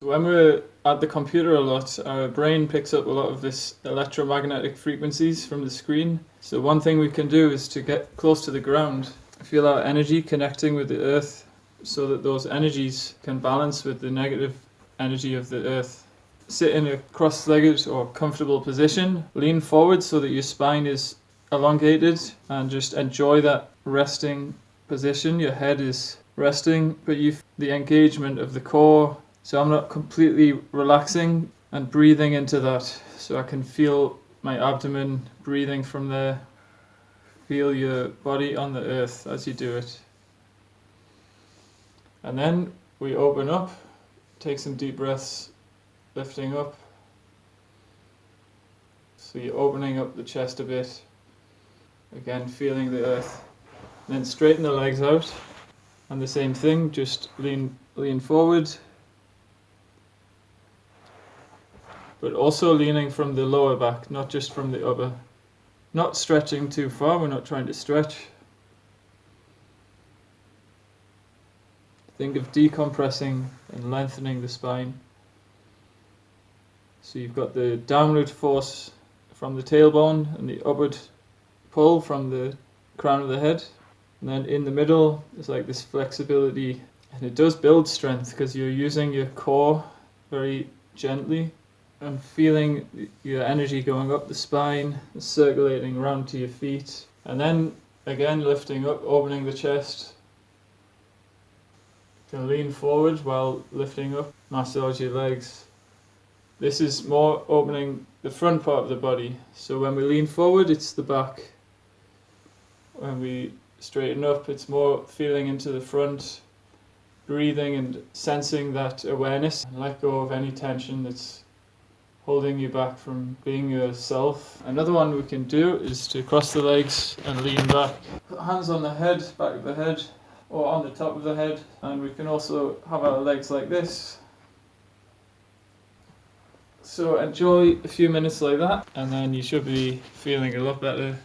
When we're at the computer a lot, our brain picks up a lot of this electromagnetic frequencies from the screen. So one thing we can do is to get close to the ground, feel our energy connecting with the earth so that those energies can balance with the negative energy of the earth. Sit in a cross-legged or comfortable position, lean forward so that your spine is elongated, and just enjoy that resting position. Your head is resting, but the engagement of the core. So I'm not completely relaxing and breathing into that. So I can feel my abdomen breathing from there. Feel your body on the earth as you do it. And then we open up, take some deep breaths, lifting up. So you're opening up the chest a bit. Again, feeling the earth. And then straighten the legs out. And the same thing, just lean forward. But also leaning from the lower back, not just from the upper. Not stretching too far, we're not trying to stretch. Think of decompressing and lengthening the spine. So you've got the downward force from the tailbone and the upward pull from the crown of the head. And then in the middle, there's like this flexibility, and it does build strength because you're using your core very gently and feeling your energy going up the spine, circulating around to your feet. And then again, lifting up, opening the chest. You can lean forward while lifting up, massage your legs. This is more opening the front part of the body. So when we lean forward, it's the back. When we straighten up, it's more feeling into the front, breathing and sensing that awareness, and let go of any tension that's holding you back from being yourself. Another one we can do is to cross the legs and lean back. Put hands on the head, back of the head, or on the top of the head. And we can also have our legs like this. So enjoy a few minutes like that, and then you should be feeling a lot better.